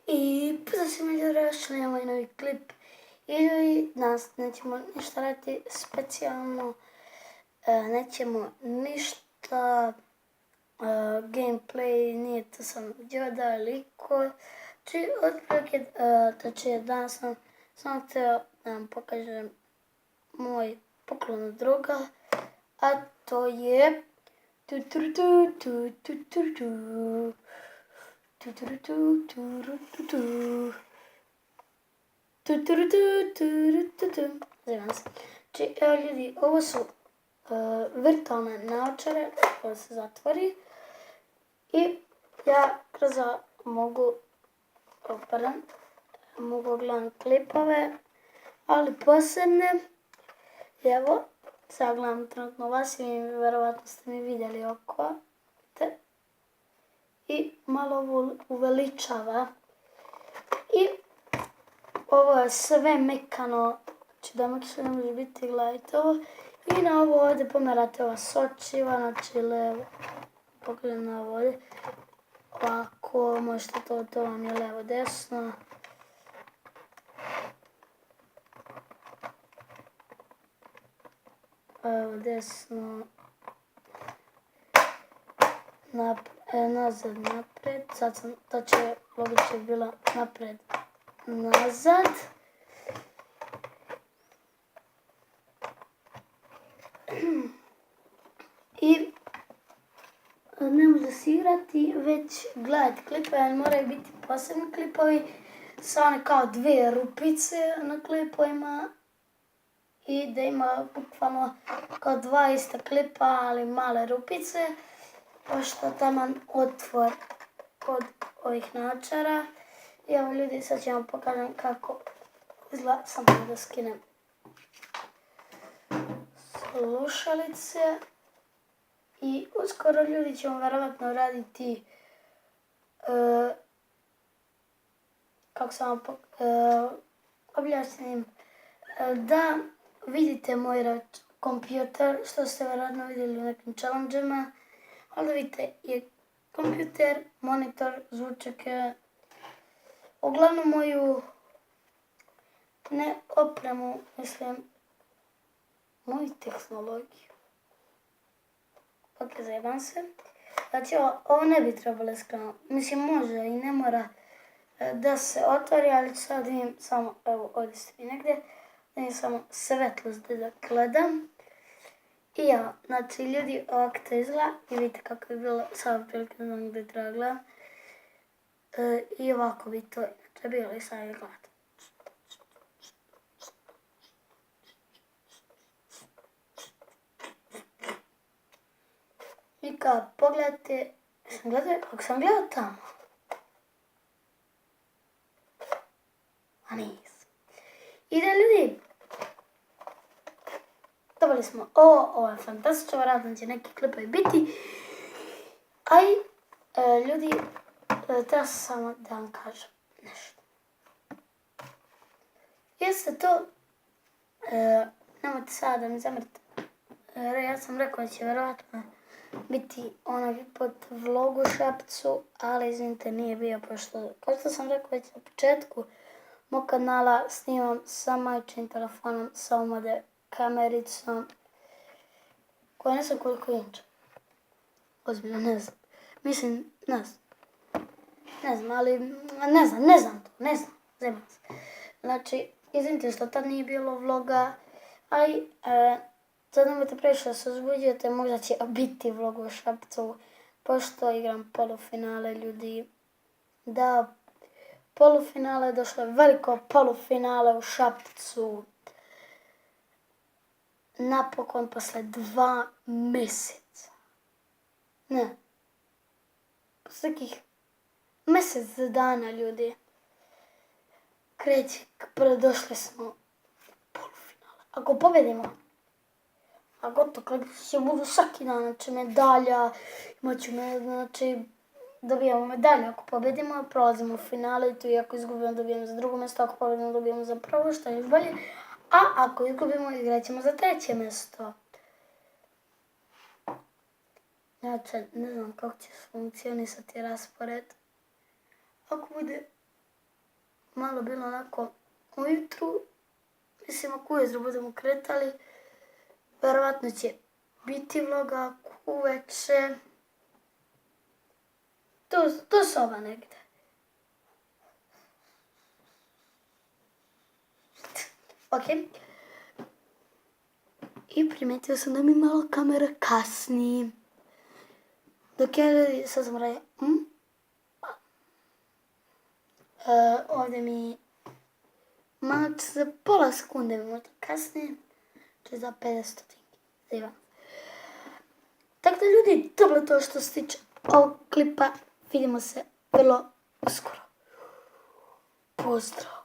I pozdrav svima ljudi, došli na ovaj novi klip. I ljudi, danas nećemo ništa raditi specijalno, nećemo ništa gameplay, nije to sam djoda ili ko. Otprilike, danas sam samo htio da vam pokažem moj poklon od druga, a to je Znači, evo ljudi, ovo su virtualne naočare koje se zatvori i ja kroz mogu gledati klipove, ali posebne. Evo, sad gledam trenutno vas i vjerovatno ste mi vidjeli oko. I malo ovo uveličava. I ovo je sve mekano, znači da makše ne može biti, gledajte ovo. I na ovo ovdje pomerate ova sočiva, znači levo, pogledam na ovo ovdje. Ovako, možete to vam je levo desno. Evo desno. Nazad, napred, sad sam, to će logično bila napred, nazad. I ne može se igrati, već gledati klipove, ali moraju biti posebni klipovi sa one kao dvije rupice na klipovima i da ima bukvalno kao dva ista klipa, ali male rupice. Pošto taman otvor od ovih naočara. I evo ljudi, sad ću vam pokažem kako izgleda, samo da skinem slušalice. I uskoro ljudi ćemo vjerovatno raditi kako sam vam objasnim, da vidite moj kompjuter, što ste vjerojatno vidjeli u nekim challenge-ima. Ali da vidite, je kompjuter, monitor, zvučake, uglavnom moju, ne opremu, mislim, moju tehnologiju. Ok, zajebam se. Znači, ovo ne bi trebalo iskreno, mislim, može i ne mora da se otvori, ali sad vidim samo, evo, ovdje ste mi negdje, vidim samo svetlost da gledam. I ja, znači ljudi, ovako to izgleda i vidite kako je bilo, samo prilike ne znam gdje treba gledam. I ovako bi to inače bilo i sad je gledati. I kad pogledate, ako sam gledao tamo, a nisam. I da ljudi, dobili smo ovo je fantastično, vjerojatno će neki klipovi biti. A i ljudi, treba samo da vam kažem nešto. Jeste to, nemojte sada da mi zamrte, ja sam rekao da će vjerojatno biti onaj pod vlogu Šapcu, ali izvinite nije bio, pošto, kao što sam rekao već na početku, mog kanala snimam sa majčinim telefonom, sa omade kamericom, koja ne znam koliko inča. Ozbiljno ne znam. Mislim, ne znam. Ne znam, ali ne znam to, zemam se. Znači, izvinite što tad nije bilo vloga, ali sad nemojte previše da se uzbuđujete, možda će biti vlog u Šapcu, pošto igram polufinale ljudi. Da, polufinale, došlo je veliko polufinale u Šapcu. Napokon posle 2 mjeseca. Ne. Posle nekih mjesec dana ljudi. Kreće, došli smo u polufinale. Ako pobedimo, a gotovo, kad će budu svaki dan, znači medalja, znači dobijamo medalju. Ako pobedimo, prolazimo u finale i tu i ako izgubimo, dobijemo za drugo mjesto, ako pobedimo, dobijemo za prvo, što je još bolje. A ako izgubimo, igrat ćemo za 3. mjesto. Znači, ne znam kako će funkcionisati raspored, ako bude malo bilo onako ujutru, mislim ako ujutru budemo kretali, verovatno će biti vloga, ako uveče, do soba negde. Ok. I primetio sam da mi malo kamera kasni. Dok ja ljudi, sad sam radio, ovdje mi max za pola sekunde mi možda kasnije, to je za 50 stotinki. Tako da ljudi, to je to što se tiče ovog klipa. Vidimo se vrlo uskoro. Pozdrav!